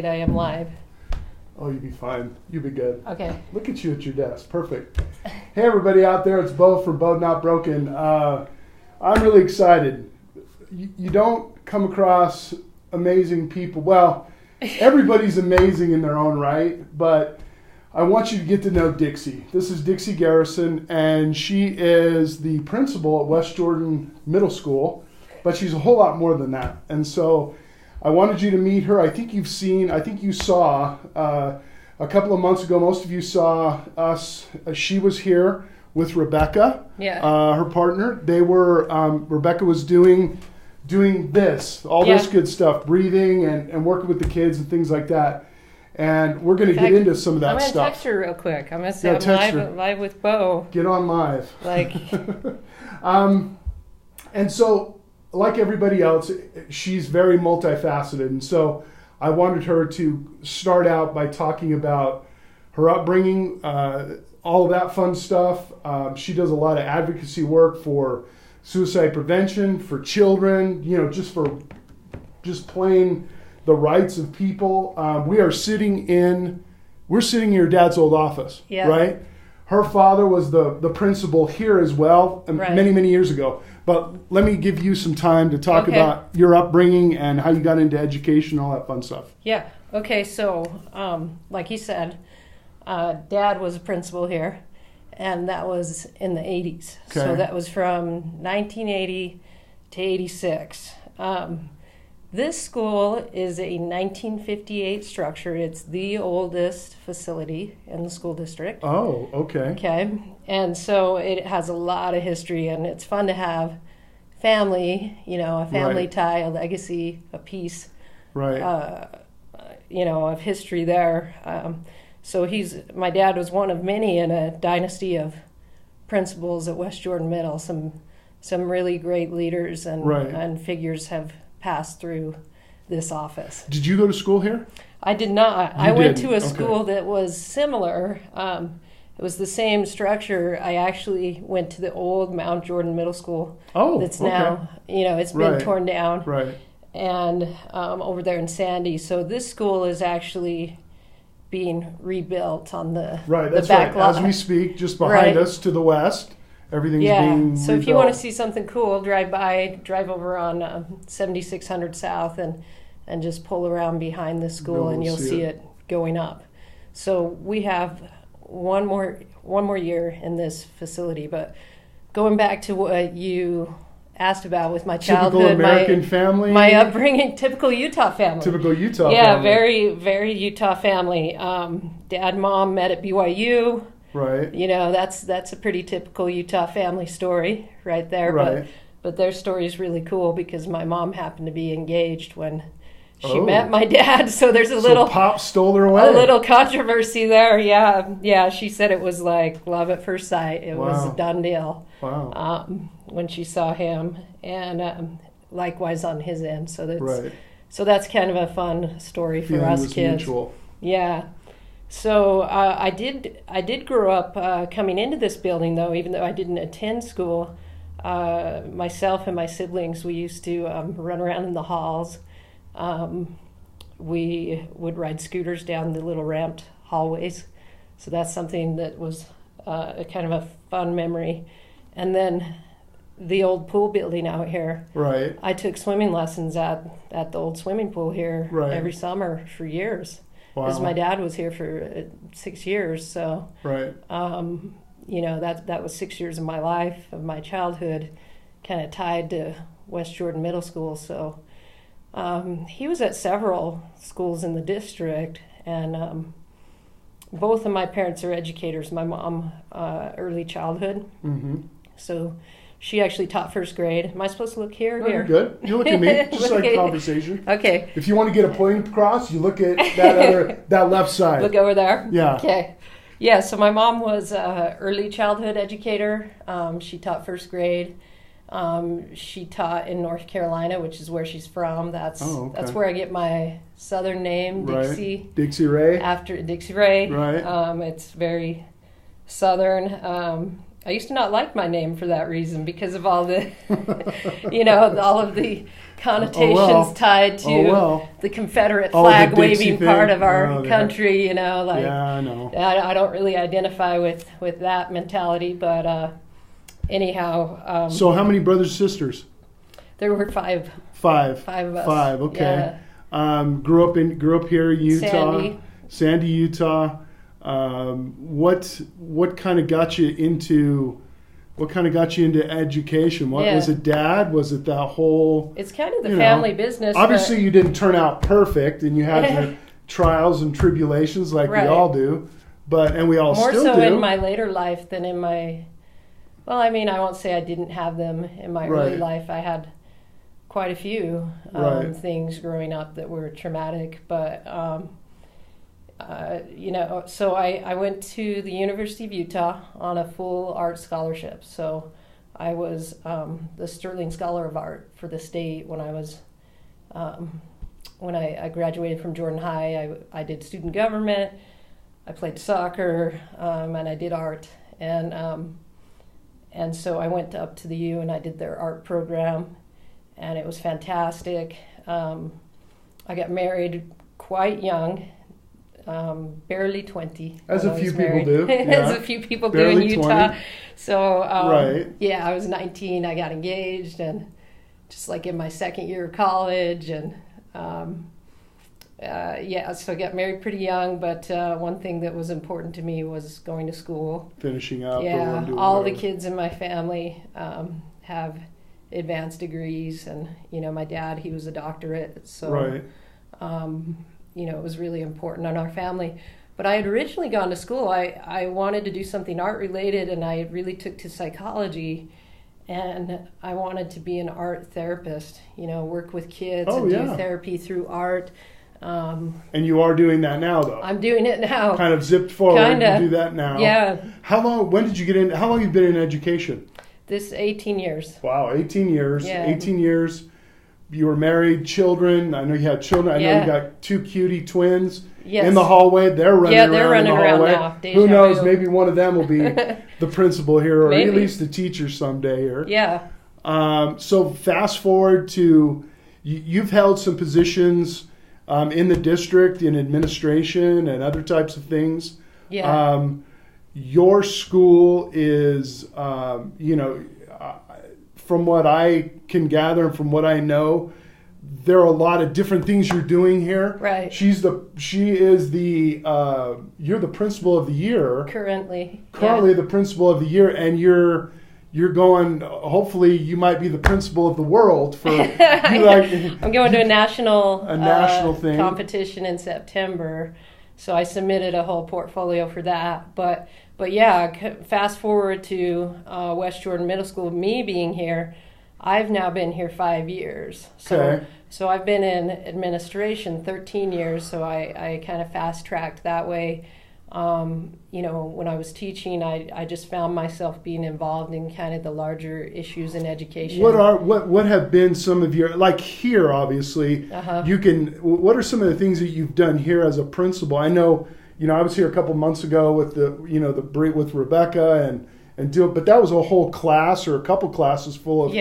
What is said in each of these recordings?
I am live. Oh, you'll be fine. You'll be good. Okay. Look at you at your desk. Perfect. Hey, everybody out there. It's Beau from Beau Not Broken. I'm really excited. You don't come across amazing people. Well, everybody's amazing in their own right, but I want you to get to know Dixie. This is Dixie Garrison, and she is the principal at West Jordan Middle School, but she's a whole lot more than that. And so I wanted you to meet her. I think you saw a couple of months ago, most of you saw us. She was here with Rebecca, her partner. They were, Rebecca was doing this, this good stuff, breathing and working with the kids and things like that. And we're going to get into some of that stuff. I'm going to text her real quick. I'm going to say I'm live with Beau. Get on live. And so, like everybody else, she's very multifaceted. And so I wanted her to start out by talking about her upbringing, all of that fun stuff. She does a lot of advocacy work for suicide prevention, for children, just plain the rights of people. We're sitting in your dad's old office, right? Her father was the principal here as well, many, many years ago. But let me give you some time to talk about your upbringing and how you got into education, all that fun stuff. Yeah. Okay. So, like he said, Dad was a principal here, and that was in the 80s. Okay. So that was from 1980 to 86. This school is a 1958 structure. It's the oldest facility in the school district. Oh, okay. Okay. And so it has a lot of history, and it's fun to have family, a family tie, a legacy, a piece, of history there. So my dad was one of many in a dynasty of principals at West Jordan Middle. Some really great leaders and figures have passed through this office. Did you go to school here? I did not. I went to a school that was similar. It was the same structure. I actually went to the old Mount Jordan Middle School. Oh, that's now, it's been torn down. Right. And over there in Sandy. So this school is actually being rebuilt on the back lot. As we speak, just behind us to the west. Everything's being so rebuilt. If you want to see something cool, drive over on 7600 South and just pull around behind the school and you'll see it going up. So we have one more year in this facility. But going back to what you asked about with my childhood, typical American family, my upbringing, typical Utah family. Typical Utah family. Yeah, very, very Utah family. Dad and Mom met at BYU. Right. That's a pretty typical Utah family story right there. Right. But their story is really cool because my mom happened to be engaged when she met my dad. So there's so Pop stole her away. A little controversy there. Yeah. She said it was like love at first sight. It was a done deal. Wow. When she saw him, and likewise on his end. So that's kind of a fun story for us kids. Mutual. Yeah. So I did grow up coming into this building, though, even though I didn't attend school. Myself and my siblings, we used to run around in the halls. We would ride scooters down the little ramped hallways. So that's something that was a kind of a fun memory. And then the old pool building out here. Right. I took swimming lessons at the old swimming pool here every summer for years. Because my dad was here for 6 years, so that was 6 years of my life, of my childhood, kind of tied to West Jordan Middle School. So he was at several schools in the district, and both of my parents are educators. My mom, early childhood, so she actually taught first grade. Am I supposed to look here? No, you're good. You look at me, just like conversation. Okay. If you want to get a point across, you look at that left side. Look over there? Yeah. Okay. Yeah, so my mom was an early childhood educator. She taught first grade. She taught in North Carolina, which is where she's from. That's where I get my southern name, Dixie. Right. Dixie Ray. After Dixie Ray. Right. It's very southern. I used to not like my name for that reason because of all the, all of the connotations tied to the Confederate flag waving part of our country. Yeah, I know. I don't really identify with that mentality, but anyhow. So how many brothers and sisters? There were five. Five of us. Five. Okay. Yeah. Grew up here in Utah. Sandy, Utah. What kind of got you into education? Was it dad? Was it that whole? It's kind of the family business. Obviously, you didn't turn out perfect, and you had your trials and tribulations like we all do. And we all more still so do. In my later life than in my. Well, I mean, I won't say I didn't have them in my early life. I had quite a few things growing up that were traumatic, but. So I went to the University of Utah on a full art scholarship. So I was the Sterling Scholar of Art for the state when I was when I graduated from Jordan High. I did student government, I played soccer, and I did art. And so I went up to the U and I did their art program, and it was fantastic. I got married quite young. Barely 20. As a few people do. As a few people do in Utah. 20. So, I was 19. I got engaged, and just like in my second year of college, and so I got married pretty young. But one thing that was important to me was going to school. Finishing up. Yeah, all the kids in my family have advanced degrees, and my dad, he was a doctorate. So, it was really important in our family. But I had originally gone to school. I wanted to do something art related, and I really took to psychology, and I wanted to be an art therapist, work with kids do therapy through art. And you are doing that now, though. I'm doing it now. Kind of zipped forward. You do that now. Yeah. How long have you been in education? This 18 years. Wow, 18 years. Yeah. 18 years. You were married, children. I know you had children. I know you got two cutie twins in the hallway. They're running around in the hallway. Now. Who knows? Maybe one of them will be the principal here, or at least the teacher someday here. Yeah. So fast forward to you've held some positions in the district, in administration, and other types of things. Yeah. Your school is, from what I can gather and from what I know, there are a lot of different things you're doing here. Right. You're the principal of the year. Currently the principal of the year, and you're going, hopefully you might be the principal of the world for I'm going to a national thing. Competition in September. So I submitted a whole portfolio for that. But fast forward to West Jordan Middle School, me being here, I've now been here 5 years. So I've been in administration 13 years, so I kind of fast-tracked that way. When I was teaching, I just found myself being involved in kind of the larger issues in education. What have been some of your, like here, obviously, what are some of the things that you've done here as a principal? I know, I was here a couple months ago with with Rebecca but that was a whole class or a couple classes full of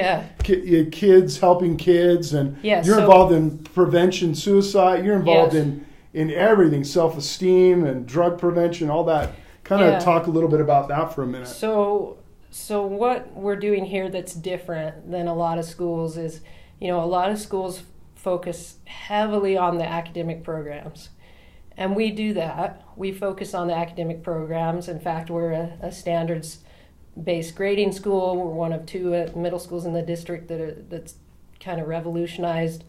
kids helping kids, and you're involved in prevention, suicide. You're involved in everything, self-esteem and drug prevention, all that. Kind of talk a little bit about that for a minute. So what we're doing here that's different than a lot of schools is, a lot of schools focus heavily on the academic programs. And we do that. We focus on the academic programs. In fact, we're a standards-based grading school. We're one of two middle schools in the district that's kind of revolutionized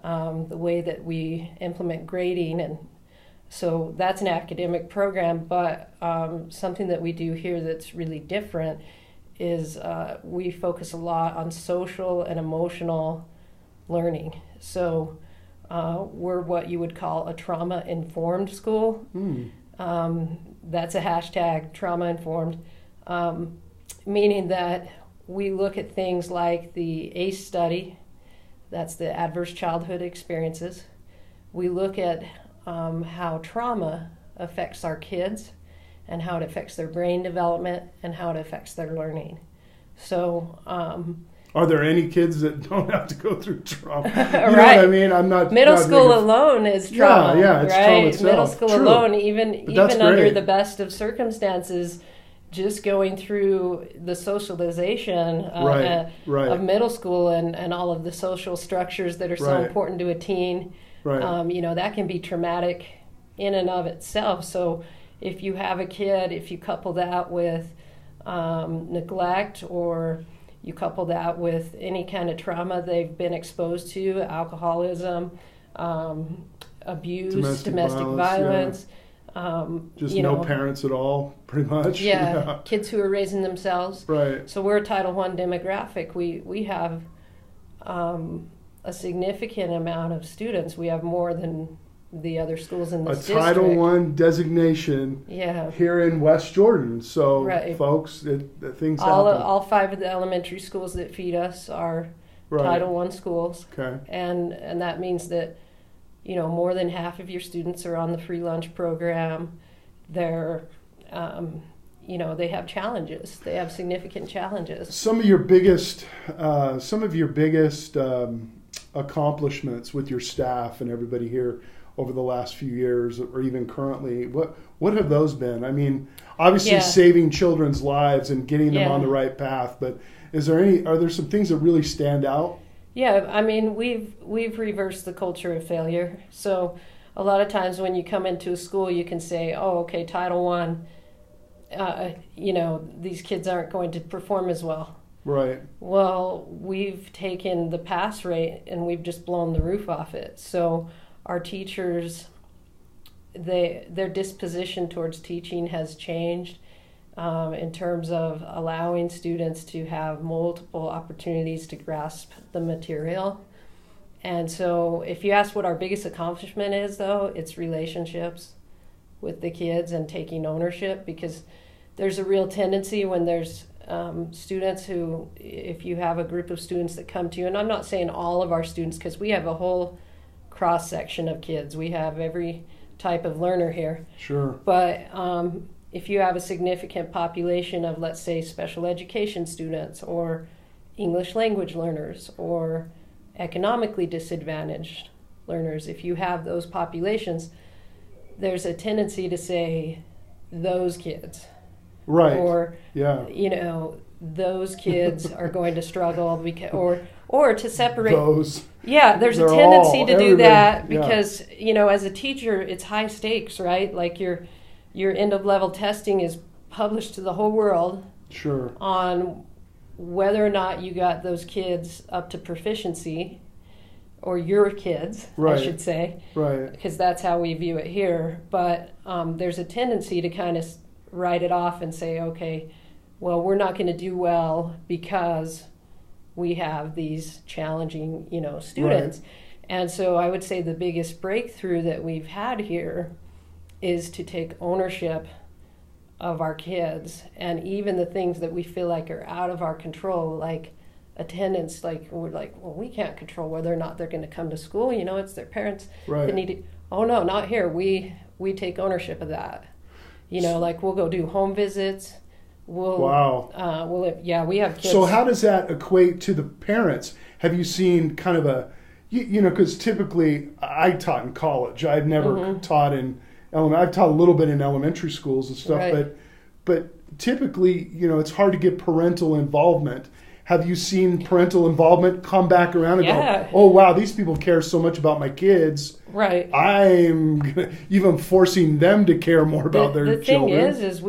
the way that we implement grading. And so that's an academic program. But something that we do here that's really different is we focus a lot on social and emotional learning. So we're what you would call a trauma-informed school. That's a hashtag, trauma-informed, meaning that we look at things like the ACE study, that's the adverse childhood experiences. We look at how trauma affects our kids and how it affects their brain development and how it affects their learning. So, are there any kids that don't have to go through trauma? You right. know what I mean? I'm not. Middle school alone is trauma. Yeah, it's right? trauma itself. Middle school True. alone, even under great. the best of circumstances, just going through the socialization of middle school and all of the social structures that are so important to a teen, that can be traumatic in and of itself. So if you have a kid, if you couple that with neglect, or you couple that with any kind of trauma they've been exposed to, alcoholism, abuse, domestic violence. Just no parents at all, pretty much. Yeah, kids who are raising themselves. Right. So we're a Title I demographic. We have a significant amount of students. We have more than the other schools in this district. A Title I designation here in West Jordan. So, folks, things happen. All 5 of the elementary schools that feed us are Title I schools. Okay. And that means that, more than half of your students are on the free lunch program. They're, they have challenges. They have significant challenges. Some of your biggest accomplishments with your staff and everybody here over the last few years, or even currently, what have those been? I mean, obviously saving children's lives and getting them on the right path, but are there some things that really stand out? Yeah, I mean, we've reversed the culture of failure. So a lot of times when you come into a school, you can say, oh, okay, Title I, these kids aren't going to perform as well. Right. Well, we've taken the pass rate and we've just blown the roof off it. So our teachers, their disposition towards teaching has changed in terms of allowing students to have multiple opportunities to grasp the material. And so if you ask what our biggest accomplishment is, though, it's relationships with the kids and taking ownership, because there's a real tendency when there's students who, if you have a group of students that come to you, and I'm not saying all of our students, because we have a whole cross section of kids. We have every type of learner here. Sure. But if you have a significant population of, let's say, special education students or English language learners or economically disadvantaged learners, if you have those populations, there's a tendency to say those kids. Right. Or, those kids are going to struggle because, or to separate those. Yeah, there's a tendency to do that because, as a teacher, it's high stakes, right? Like your end of level testing is published to the whole world. Sure. On whether or not you got those kids up to proficiency, or your kids, I should say. Right. Because that's how we view it here. But there's a tendency to kind of write it off and say, okay, well, we're not going to do well because we have these challenging, students. Right. And so I would say the biggest breakthrough that we've had here is to take ownership of our kids, and even the things that we feel like are out of our control, like attendance. Like, we're like, well, we can't control whether or not they're going to come to school. It's their parents that need to. Oh no, not here. We take ownership of that. Like we'll go do home visits. Wow. We have kids. So how does that equate to the parents? Have you seen kind of a, because typically I taught in college. I've never taught in I've taught a little bit in elementary schools and stuff, but typically, it's hard to get parental involvement. Have you seen parental involvement come back around and go, oh, wow, these people care so much about my kids. Right. I'm even forcing them to care more about their children. The thing is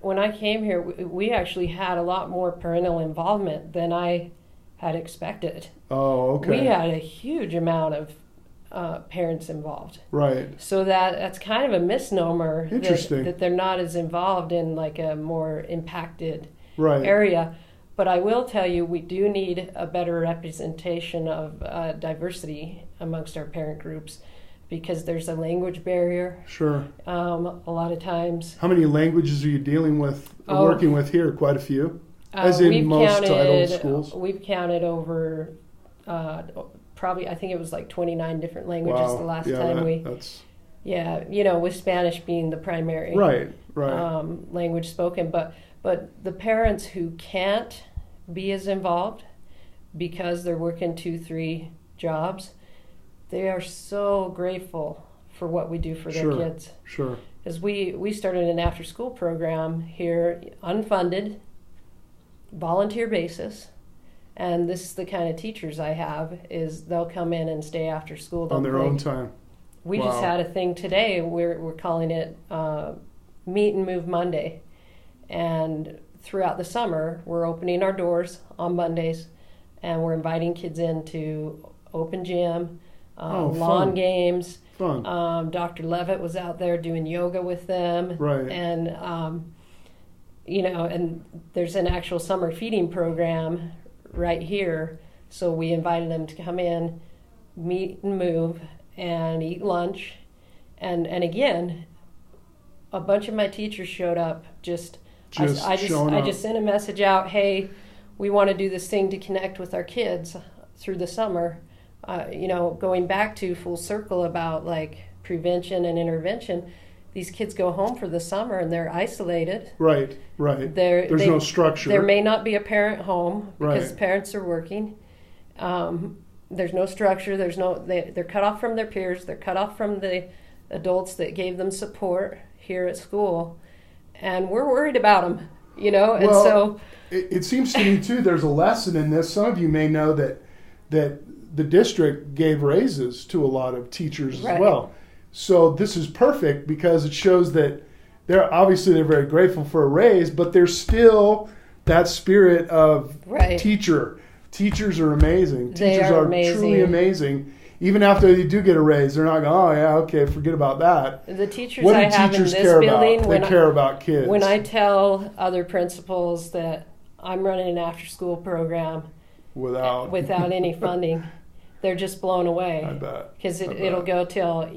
when I came here, we actually had a lot more parental involvement than I had expected. Oh, okay. We had a huge amount of parents involved. Right. So that's kind of a misnomer. Interesting. That they're not as involved in like a more impacted area. But I will tell you, we do need a better representation of diversity amongst our parent groups, because there's a language barrier. Sure. A lot of times. How many languages are you dealing with, working with here? Quite a few? As in most title schools? We've counted over probably, I think it was like 29 different languages the last time Yeah, with Spanish being the primary right. language spoken, but the parents who can't be as involved because they're working 2-3 jobs, they are so grateful for what we do for their kids. Sure. Because we started an after-school program here, unfunded, volunteer basis, and this is the kind of teachers I have, is they'll come in and stay after school. On their own time. We just had a thing today, we're calling it Meet and Move Monday. And throughout the summer, we're opening our doors on Mondays, and we're inviting kids into open gym, lawn games. Fun. Dr. Levitt was out there doing yoga with them. Right. And, and there's an actual summer feeding program right here. So we invited them to come in, meet and move, and eat lunch. And again, a bunch of my teachers showed up I just sent a message out, hey, we want to do this thing to connect with our kids through the summer. Going back to full circle about like prevention and intervention, these kids go home for the summer and they're isolated. Right. There's no structure. There may not be a parent home because parents are working. There's no structure. They're cut off from their peers. They're cut off from the adults that gave them support here at school. And we're worried about them, and so... It seems to me, too, there's a lesson in this. Some of you may know that the district gave raises to a lot of teachers as well. So this is perfect because it shows that they're very grateful for a raise, but there's still that spirit of teacher. Teachers are amazing. Teachers are truly amazing. Even after they do get a raise, they're not going, oh, yeah, okay, forget about that. The teachers I have in this building, they care about kids. When I tell other principals that I'm running an after-school program without any funding, they're just blown away. I bet. Because it'll go till,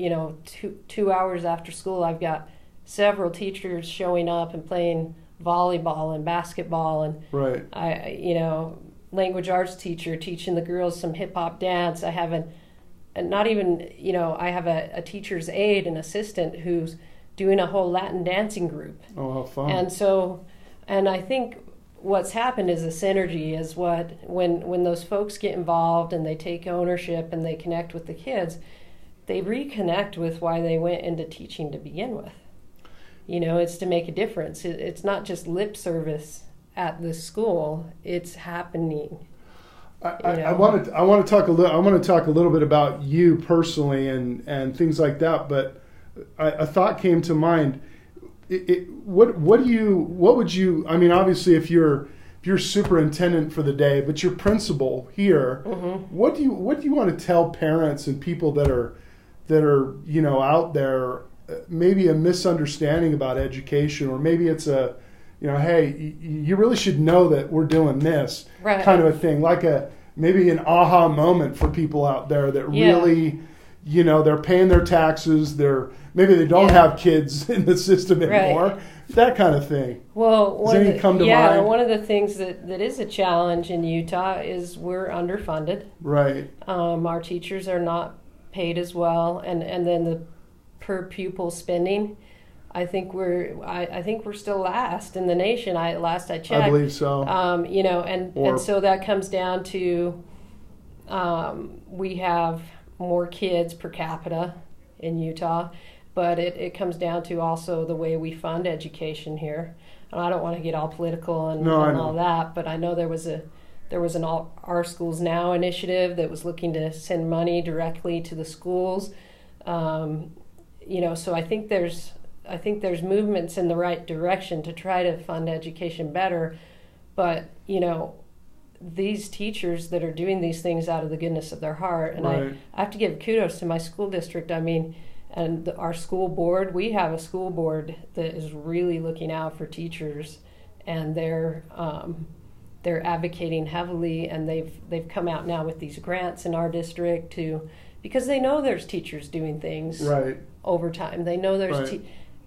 2 hours after school. I've got several teachers showing up and playing volleyball and basketball. And language arts teacher teaching the girls some hip-hop dance. I have I have a teacher's aide, an assistant who's doing a whole Latin dancing group. Oh, how fun. And I think what's happened is a synergy is when those folks get involved and they take ownership and they connect with the kids, they reconnect with why they went into teaching to begin with. It's to make a difference. It's not just lip service at the school, it's happening. I want to talk a little bit about you personally and things like that. But a thought came to mind. What would you? I mean, obviously, if you're superintendent for the day, but you're principal here, what do you want to tell parents and people that are out there? Maybe a misunderstanding about education, or maybe it's a hey, you really should know that we're doing this kind of a thing, like maybe an aha moment for people out there that really, they're paying their taxes, maybe they don't have kids in the system anymore, that kind of thing. Well, does anything come to mind? One of the things that is a challenge in Utah is we're underfunded. Right. Our teachers are not paid as well, and then the per pupil spending. I think we're still last in the nation. Last I checked. I believe so. And so that comes down to we have more kids per capita in Utah, but it comes down to also the way we fund education here. And I don't want to get all political and all that, but I know there was an Our Schools Now initiative that was looking to send money directly to the schools. So I think there's movements in the right direction to try to fund education better. But, these teachers that are doing these things out of the goodness of their heart, and I have to give kudos to my school district. I mean, and our school board, we have a school board that is really looking out for teachers, and they're advocating heavily, and they've come out now with these grants in our district because they know there's teachers doing things overtime. They know there's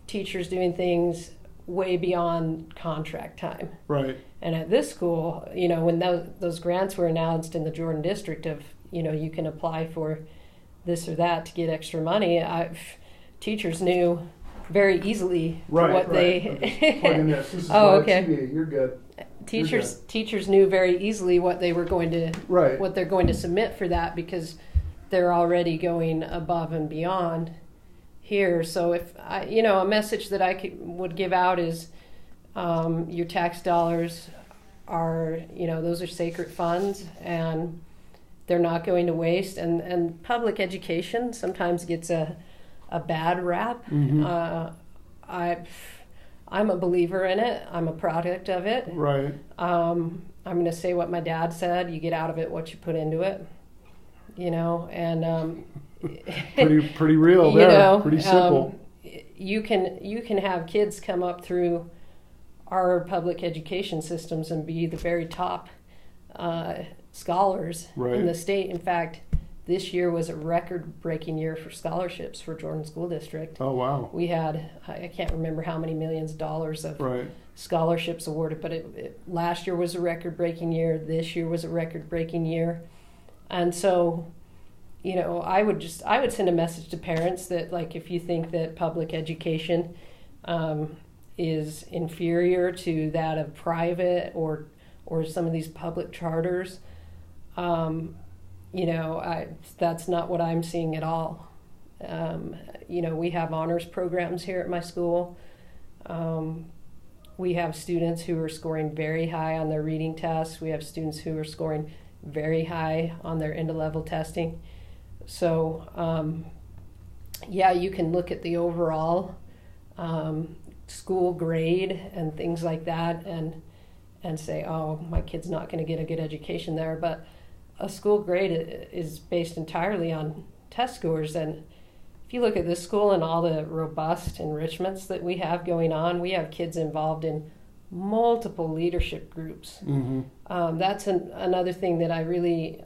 teachers doing things way beyond contract time. Right. And at this school, when those grants were announced in the Jordan district of, you can apply for this or that to get extra money, teachers knew very easily what they. Plugging this. This is okay. TV. You're good. Teachers knew very easily what they were going to what they're going to submit for that, because they're already going above and beyond here. So if a message that I would give out is your tax dollars are, those are sacred funds, and they're not going to waste. And public education sometimes gets a bad rap. Mm-hmm. I'm a believer in it. I'm a product of it. Right. I'm going to say what my dad said: you get out of it what you put into it. And pretty real there. Pretty simple. You can have kids come up through our public education systems and be the very top scholars in the state. In fact, this year was a record-breaking year for scholarships for Jordan School District. Oh, wow. We had, I can't remember how many millions of dollars of scholarships awarded, but last year was a record-breaking year. This year was a record-breaking year. And so, I would send a message to parents that, like, if you think that public education is inferior to that of private or some of these public charters, that's not what I'm seeing at all. We have honors programs here at my school. We have students who are scoring very high on their reading tests. We have students who are scoring very high on their end-of-level testing. So, you can look at the overall school grade and things like that and say, oh, my kid's not going to get a good education there. But a school grade is based entirely on test scores. And if you look at this school and all the robust enrichments that we have going on, we have kids involved in multiple leadership groups. Mm-hmm. That's another thing that I really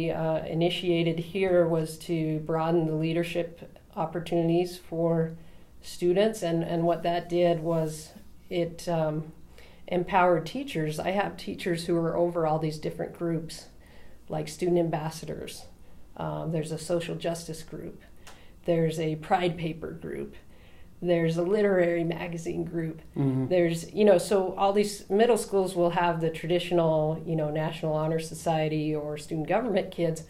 initiated here, was to broaden the leadership opportunities for students. And what that did was it empowered teachers. I have teachers who are over all these different groups, like student ambassadors. There's a social justice group. There's a pride paper group. There's a literary magazine group. Mm-hmm. There's, so all these middle schools will have the traditional, National Honor Society or student government kids,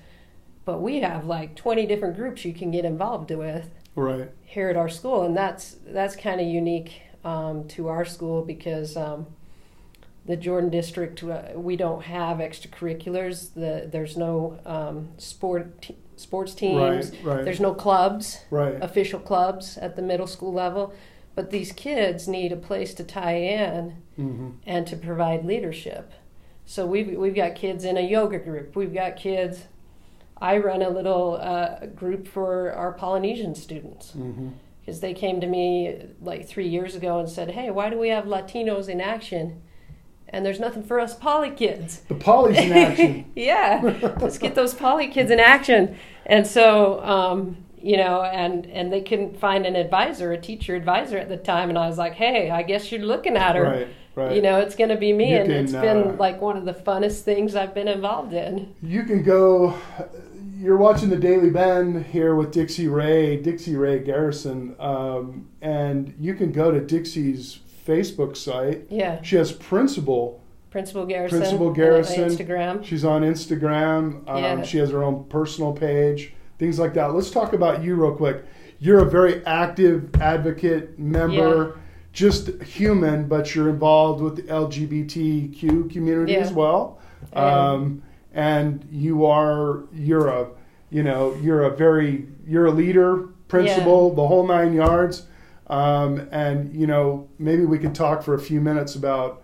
but we have like 20 different groups you can get involved with here at our school. And that's kind of unique to our school, because the Jordan District, we don't have extracurriculars. There's no sports teams. There's no clubs, official clubs at the middle school level. But these kids need a place to tie in and to provide leadership. So we've got kids in a yoga group. We've got kids. I run a little group for our Polynesian students. Because they came to me like 3 years ago and said, hey, why do we have Latinos in action? And there's nothing for us poly kids. The polys in action. Yeah, let's get those poly kids in action. And so, and they couldn't find a teacher advisor at the time. And I was like, hey, I guess you're looking at her. Right. It's going to be me. It's been like one of the funnest things I've been involved in. You can go, you're watching the Daily Bend here with Dixie Ray Garrison, and you can go to Dixie's Facebook site. Yeah. She has Principal Garrison. On Instagram. She's on Instagram. She has her own personal page, things like that. Let's talk about you real quick. You're a very active advocate, member, just human, but you're involved with the LGBTQ community as well. And you're a leader, principal, the whole 9 yards. And maybe we could talk for a few minutes about,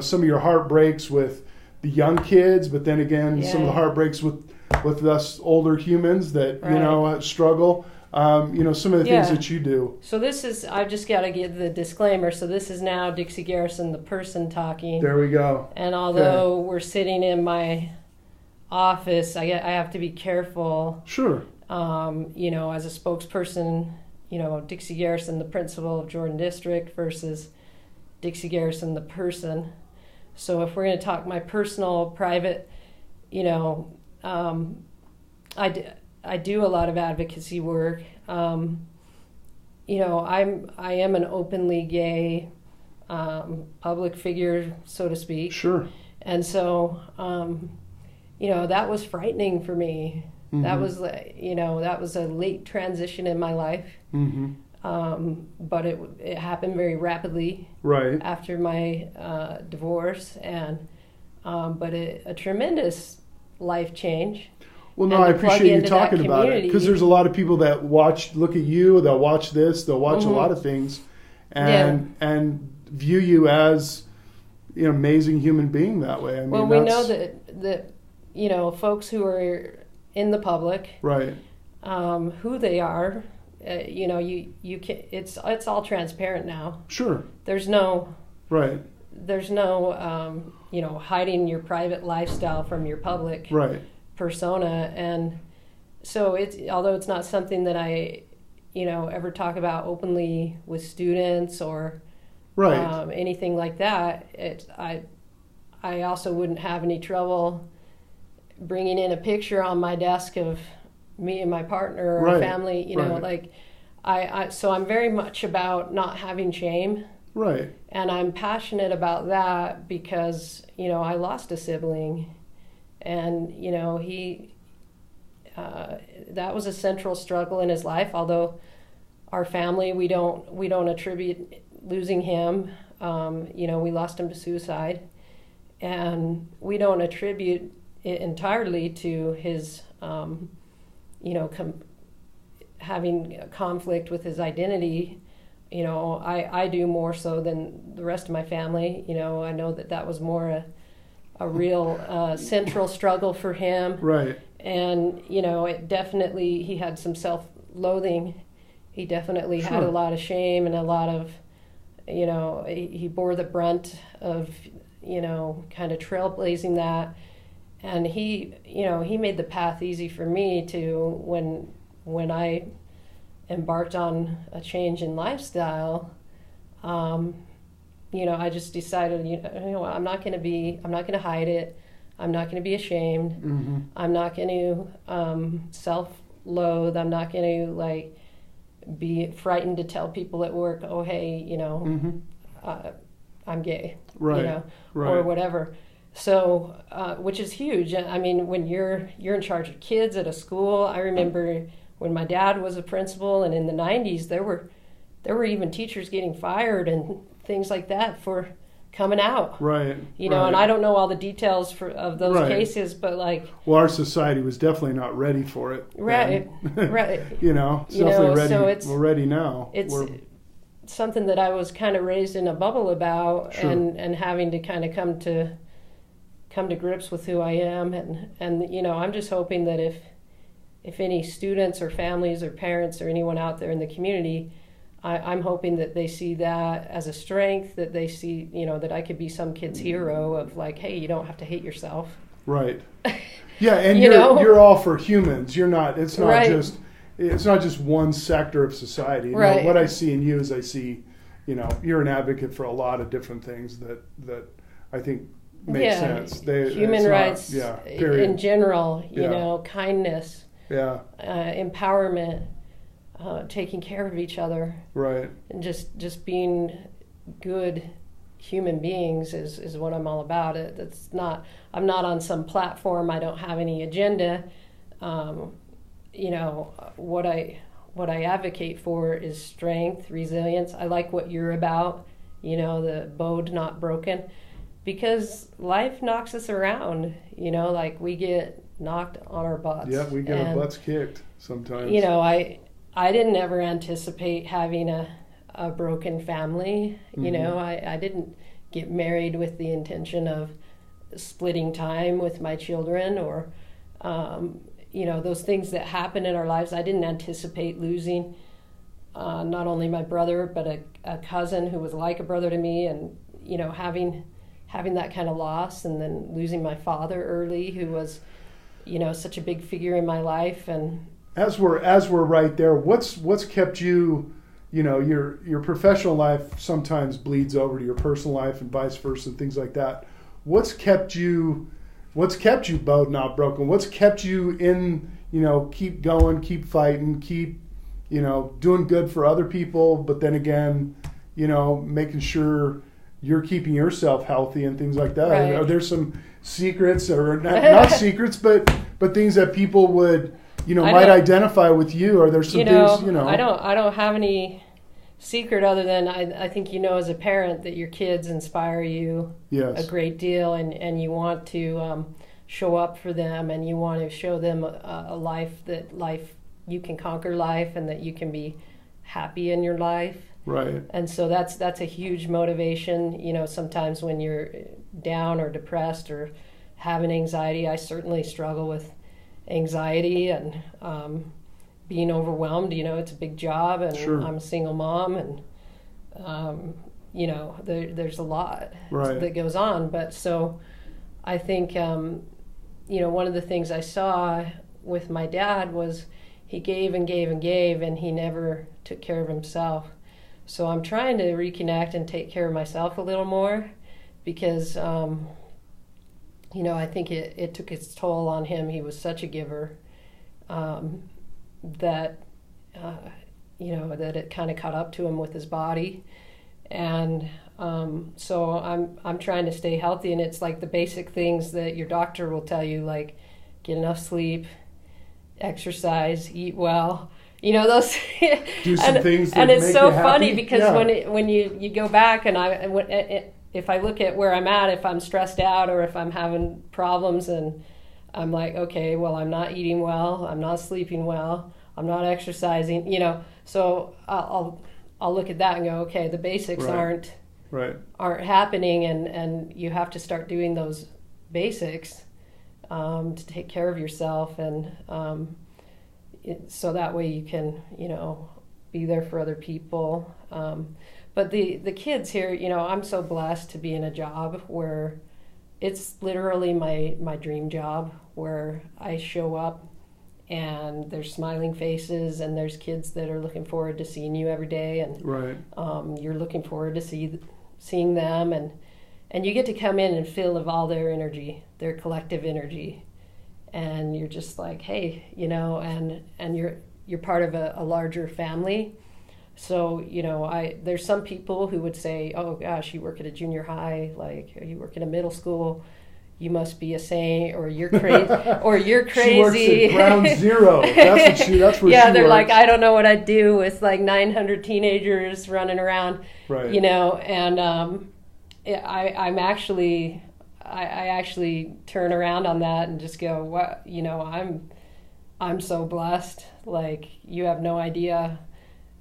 some of your heartbreaks with the young kids, but then again, some of the heartbreaks with us older humans that, struggle. Some of the things that you do. So I've just got to give the disclaimer. So this is now Dixie Garrison, the person talking. There we go. And although we're sitting in my office, I have to be careful. Sure. As a spokesperson, Dixie Garrison, the principal of Jordan District, versus Dixie Garrison, the person. So if we're going to talk my personal, private, I do a lot of advocacy work. You know, I am an openly gay public figure, so to speak. Sure. And so, you know, that was frightening for me. Mm-hmm. That was, you know, that was a late transition in my life. Mm-hmm. But it happened very rapidly. Right. After my divorce, and but a tremendous life change. Well, no, I appreciate you talking about it, because there's a lot of people that look at you, they'll watch this, they'll watch a lot of things, and view you as an amazing human being that way. I mean, well, we know that you know, folks who are in the public, right, who they are, you know, you can, it's all transparent now. Sure. There's no right. There's no you know, hiding your private lifestyle from your public right. persona. And so although it's not something that I, you know, ever talk about openly with students or right. Anything like that, I also wouldn't have any trouble bringing in a picture on my desk of me and my partner or family, you know, like so I'm very much about not having shame. Right. And I'm passionate about that because, you know, I lost a sibling, and, you know, that was a central struggle in his life. Although our family, we don't attribute losing him. You know, we lost him to suicide, and we don't attribute it entirely to his, you know, having a conflict with his identity. You know, I do more so than the rest of my family. You know, I know that was more a real central struggle for him. Right. And, you know, he had some self-loathing. He definitely had a lot of shame and a lot of, you know, he bore the brunt of, you know, kind of trailblazing that. And he made the path easy for me to, when I embarked on a change in lifestyle, you know, I just decided, you know, I'm not going to hide it. I'm not going to be ashamed. Mm-hmm. I'm not going to self-loathe. I'm not going to, like, be frightened to tell people at work, oh, hey, you know, I'm gay, right. you know, right. or whatever. So, which is huge. I mean, when you're in charge of kids at a school, I remember when my dad was a principal, and in the 90s, there were even teachers getting fired and things like that for coming out. Right. You know, and I don't know all the details of those cases, but like. Well, our society was definitely not ready for it. Right. Right. You know, it's definitely ready. So we're ready now. It's something that I was kind of raised in a bubble about, sure. and having to kind of come to grips with who I am, and you know, I'm just hoping that if any students or families or parents or anyone out there in the community, I'm hoping that they see that as a strength, that they see, you know, that I could be some kid's hero of, like, hey, you don't have to hate yourself. Right. Yeah, and know? You're all for humans. You're not. It's not right. It's not just one sector of society. You right. know, what I see in you is I see, you know, you're an advocate for a lot of different things that I think make sense. Human rights, period. In general, you know, kindness, empowerment, taking care of each other, right, and just being good human beings is what I'm all about. I'm not on some platform. I don't have any agenda. You know, what I advocate for is strength, resilience. I like what you're about. You know, the bowed, not broken. Because life knocks us around, you know, like we get knocked on our butts. Yeah, we get our butts kicked sometimes. You know, I didn't ever anticipate having a broken family. Mm-hmm. You know, I didn't get married with the intention of splitting time with my children or, you know, those things that happen in our lives. I didn't anticipate losing not only my brother, but a cousin who was like a brother to me, and, you know, having that kind of loss, and then losing my father early, who was, you know, such a big figure in my life. And as we're right there, what's kept you, you know, your professional life sometimes bleeds over to your personal life and vice versa and things like that. What's kept you bowed, not broken? What's kept you in keep going, keep fighting, keep, doing good for other people, but then again, making sure you're keeping yourself healthy and things like that. Right. Are there some secrets, or not secrets, but things that people would, might identify with you? Are there some things, I don't have any secret other than I think as a parent that your kids inspire you a great deal, and you want to show up for them, and you want to show them a life you can conquer life, and that you can be happy in your life. Right. And so that's a huge motivation. Sometimes when you're down or depressed or having anxiety, I certainly struggle with anxiety and being overwhelmed. It's a big job, and sure. I'm a single mom, and there's a lot that goes on. But so I think one of the things I saw with my dad was he gave and gave and gave, and he never took care of himself. So I'm trying to reconnect and take care of myself a little more, because I think it took its toll on him. He was such a giver that it kind of caught up to him with his body. And so I'm trying to stay healthy, and it's like the basic things that your doctor will tell you, like get enough sleep, exercise, eat well. Those do some things that and it's make so you happy. funny because when you go back, and if I look at where I'm at, if I'm stressed out or if I'm having problems, and I'm like, okay, well, I'm not eating well, I'm not sleeping well, I'm not exercising, so I'll look at that and go, okay, the basics aren't happening, and you have to start doing those basics to take care of yourself, and so that way you can be there for other people. But the kids here, I'm so blessed to be in a job where it's literally my dream job, where I show up and there's smiling faces, and there's kids that are looking forward to seeing you every day, and you're looking forward to seeing them, and you get to come in and feel of all their energy, their collective energy, and you're just like, hey, and you're part of a larger family. So, there's some people who would say, oh gosh, you work at a junior high, like, or you work at a middle school, you must be a saint, or you're crazy, or you're crazy. She works at ground zero. That's where she they're works. like, I don't know what I'd do with like 900 teenagers running around, right. And I actually turn around on that and just go, what, I'm so blessed. Like, you have no idea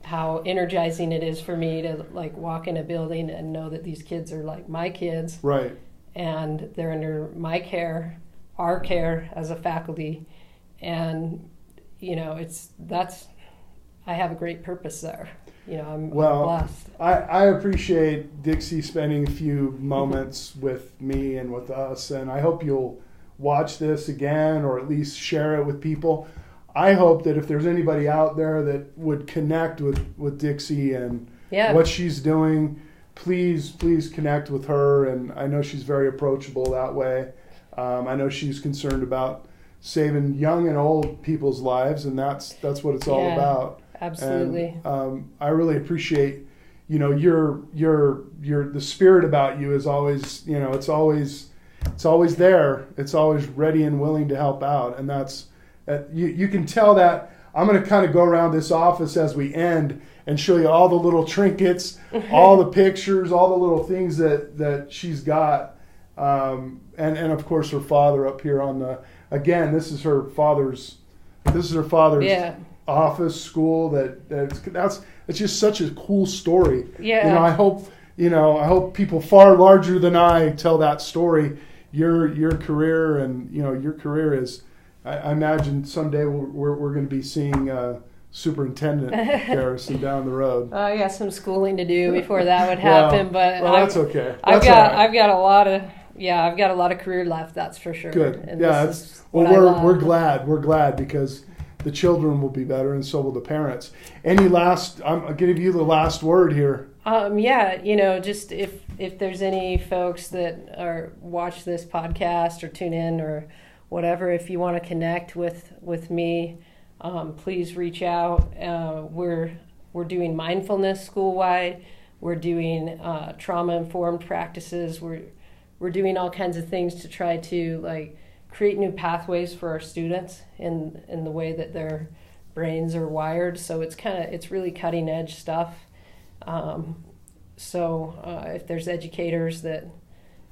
how energizing it is for me to like walk in a building and know that these kids are like my kids. Right. And they're under my care, our care as a faculty. And, I have a great purpose there. I'm blessed. I appreciate Dixie spending a few moments with me and with us, and I hope you'll watch this again, or at least share it with people. I hope that if there's anybody out there that would connect with Dixie and what she's doing, please connect with her. And I know she's very approachable that way. I know she's concerned about saving young and old people's lives, and that's what it's all about. Absolutely. And I really appreciate, your the spirit about you is always, it's always there. It's always ready and willing to help out, and that's you can tell that. I'm going to kind of go around this office as we end and show you all the little trinkets, all the pictures, all the little things that she's got, and of course her father up here on the. Again, this is her father's office, school. It's just such a cool story. Yeah. I hope people far larger than I tell that story. Your career and your career is. I imagine someday we're going to be seeing Superintendent Garrison down the road. I got some schooling to do before that would happen, but that's okay. I've got a lot of career left. That's for sure. Good. And we're glad. We're glad because the children will be better, and so will the parents. I'm going to give you the last word here. Just if there's any folks that watch this podcast or tune in or whatever. If you want to connect with me, please reach out. We're doing mindfulness school-wide. We're doing trauma-informed practices. We're doing all kinds of things to try to like create new pathways for our students in the way that their brains are wired. So it's really cutting edge stuff. If there's educators that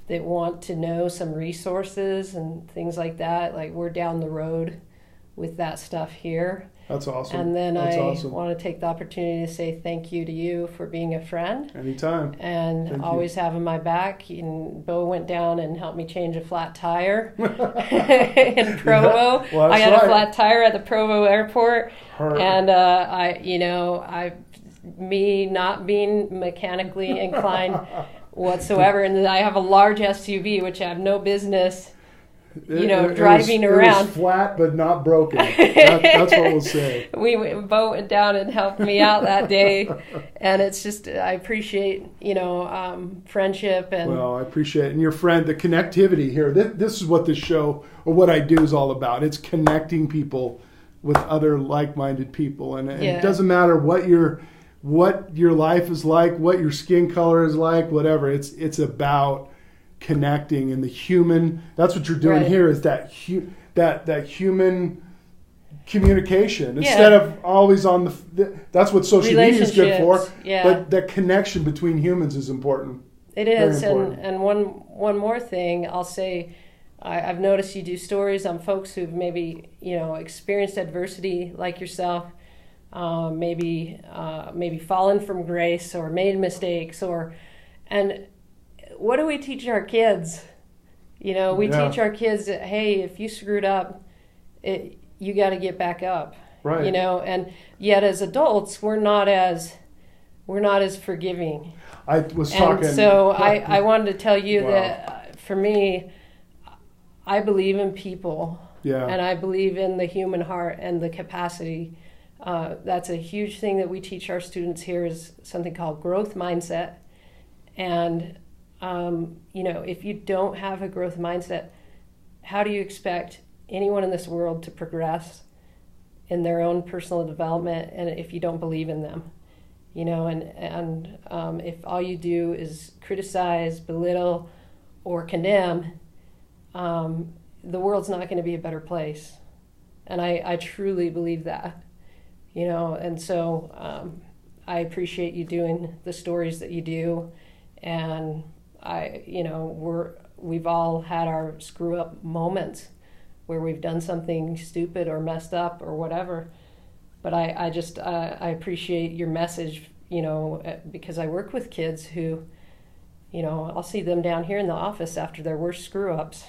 want to know some resources and things like that, like we're down the road with that stuff here. That's awesome. And then want to take the opportunity to say thank you to you for being a friend. Anytime. And always having my back. And Beau went down and helped me change a flat tire in Provo. Yeah, well, I had a flat tire at the Provo airport. And me not being mechanically inclined whatsoever, and I have a large SUV, which I have no business driving around. It was flat but not broken. That's what we'll say. Beau went down and helped me out that day, and it's just I appreciate friendship and. Well, I appreciate it. And your friend, the connectivity here. This is what this show or what I do is all about. It's connecting people with other like-minded people, and it doesn't matter what your life is like, what your skin color is like, whatever. It's about connecting and the human. That's what you're doing here is that human communication instead of always on that's what social media is good for. Yeah. But that connection between humans is important. It is, and one more thing I'll say. I've noticed you do stories on folks who've maybe experienced adversity like yourself, maybe fallen from grace or made mistakes and what do we teach our kids? We teach our kids that, hey, if you screwed up, you got to get back up. Right. And yet as adults, we're not as forgiving. I was talking. And so I wanted to tell you that for me, I believe in people. Yeah. And I believe in the human heart and the capacity. That's a huge thing that we teach our students here is something called growth mindset. And if you don't have a growth mindset, how do you expect anyone in this world to progress in their own personal development and if you don't believe in them? If all you do is criticize, belittle, or condemn, the world's not going to be a better place. And I truly believe that, and so I appreciate you doing the stories that you do. And we've all had our screw up moments where we've done something stupid or messed up or whatever. But I appreciate your message, because I work with kids who, I'll see them down here in the office after their worst screw ups,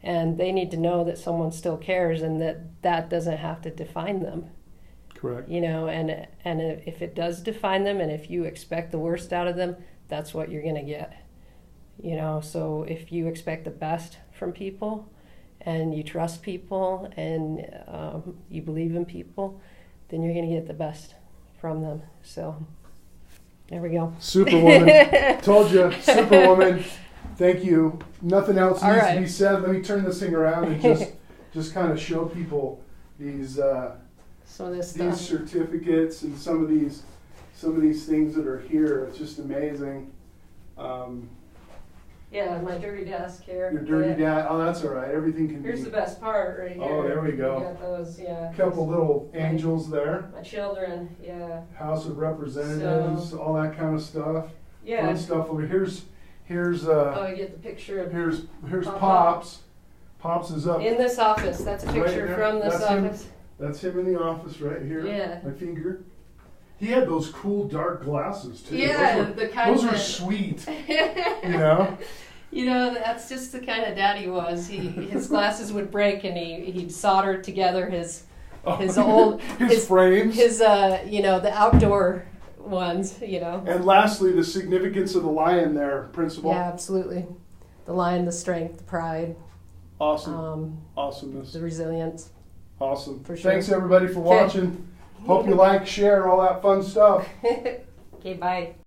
and they need to know that someone still cares and that doesn't have to define them. Correct. And if it does define them, and if you expect the worst out of them, that's what you're going to get. So if you expect the best from people and you trust people and you believe in people, then you're going to get the best from them. So there we go. Superwoman. Told you, Superwoman. Thank you. Nothing else needs to be said. Let me turn this thing around and just kind of show people these some of this these stuff. Certificates and some of these things that are here. It's just amazing. Yeah, my dirty desk here. Your dirty desk. Oh, that's all right. Everything can Here's be. the best part right here. Oh, there we go. You got those, yeah. Couple little angels there. My children, yeah. House of Representatives, all that kind of stuff. Yeah. Fun stuff over here. Here's you get the picture of here's Pops. Pops is up in this office. That's a picture right from this office. That's him in the office right here. Yeah. My finger. He had those cool dark glasses too. Yeah, those are sweet. That's just the kind of dad he was. His glasses would break, and he'd solder together his frames. The outdoor ones. And lastly, the significance of the lion there, Principal. Yeah, absolutely. The lion, the strength, the pride. Awesome. Awesomeness. The resilience. Awesome. For sure. Thanks everybody for watching. Hope you like, share, all that fun stuff. Okay, bye.